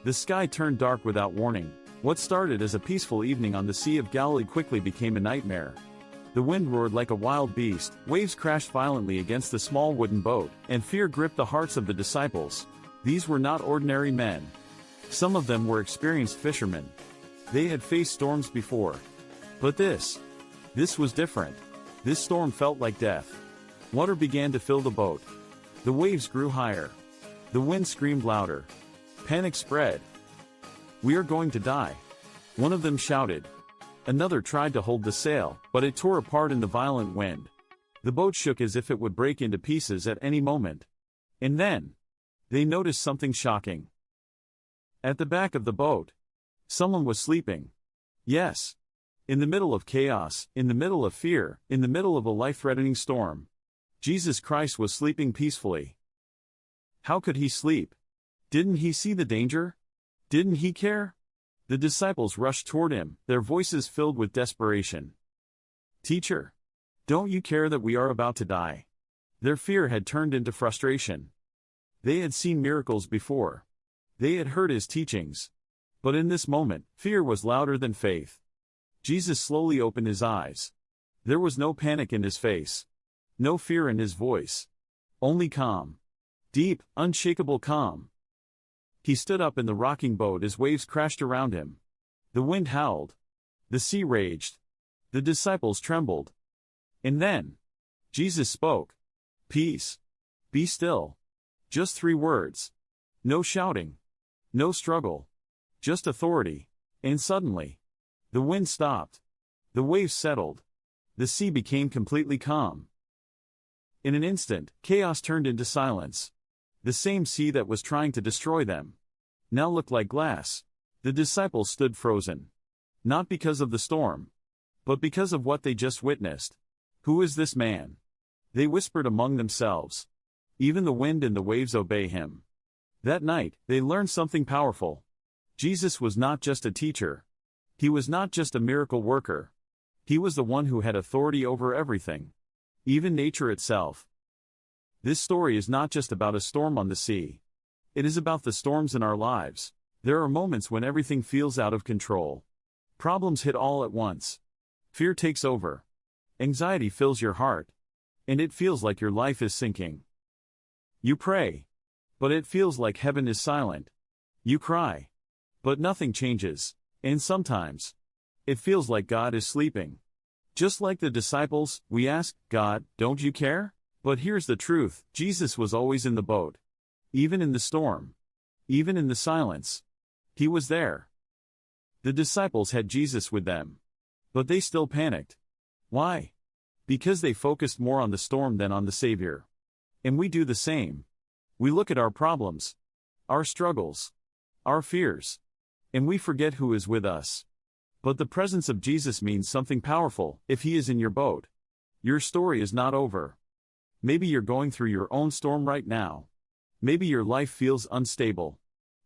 The sky turned dark without warning. What started as a peaceful evening on the Sea of Galilee quickly became a nightmare. The wind roared like a wild beast, waves crashed violently against the small wooden boat, and fear gripped the hearts of the disciples. These were not ordinary men. Some of them were experienced fishermen. They had faced storms before. But this was different. This storm felt like death. Water began to fill the boat. The waves grew higher. The wind screamed louder. Panic spread. "We are going to die," one of them shouted. Another tried to hold the sail, but it tore apart in the violent wind. The boat shook as if it would break into pieces at any moment. And then, they noticed something shocking. At the back of the boat, someone was sleeping. Yes. In the middle of chaos, in the middle of fear, in the middle of a life-threatening storm, Jesus Christ was sleeping peacefully. How could he sleep? Didn't he see the danger? Didn't he care? The disciples rushed toward him, their voices filled with desperation. "Teacher, don't you care that we are about to die?" Their fear had turned into frustration. They had seen miracles before. They had heard his teachings. But in this moment, fear was louder than faith. Jesus slowly opened his eyes. There was no panic in his face. No fear in his voice. Only calm. Deep, unshakable calm. He stood up in the rocking boat as waves crashed around him. The wind howled. The sea raged. The disciples trembled. And then, Jesus spoke. "Peace. Be still." Just 3 words. No shouting. No struggle. Just authority. And suddenly, the wind stopped. The waves settled. The sea became completely calm. In an instant, chaos turned into silence. The same sea that was trying to destroy them now looked like glass. The disciples stood frozen. Not because of the storm, but because of what they just witnessed. "Who is this man?" they whispered among themselves. "Even the wind and the waves obey him." That night, they learned something powerful. Jesus was not just a teacher. He was not just a miracle worker. He was the one who had authority over everything, even nature itself. This story is not just about a storm on the sea. It is about the storms in our lives. There are moments when everything feels out of control. Problems hit all at once. Fear takes over. Anxiety fills your heart. And it feels like your life is sinking. You pray, but it feels like heaven is silent. You cry, but nothing changes. And sometimes, it feels like God is sleeping. Just like the disciples, we ask, "God, don't you care?" But here's the truth: Jesus was always in the boat. Even in the storm. Even in the silence. He was there. The disciples had Jesus with them. But they still panicked. Why? Because they focused more on the storm than on the Savior. And we do the same. We look at our problems, our struggles, our fears, and we forget who is with us. But the presence of Jesus means something powerful. If he is in your boat, your story is not over. Maybe you're going through your own storm right now. Maybe your life feels unstable.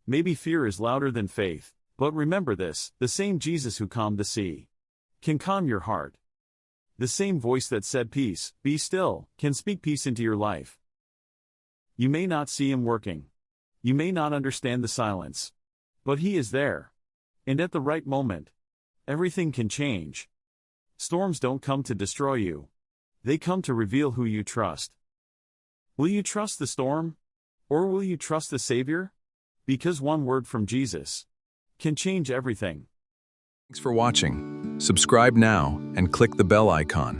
Maybe fear is louder than faith. But remember this: the same Jesus who calmed the sea can calm your heart. The same voice that said peace, be still, can speak peace into your life. You may not see him working. You may not understand the silence. But he is there. And at the right moment, everything can change. Storms don't come to destroy you. They come to reveal who you trust. Will you trust the storm? Or will you trust the Savior? Because one word from Jesus can change everything. Thanks for watching. Subscribe now and click the bell icon.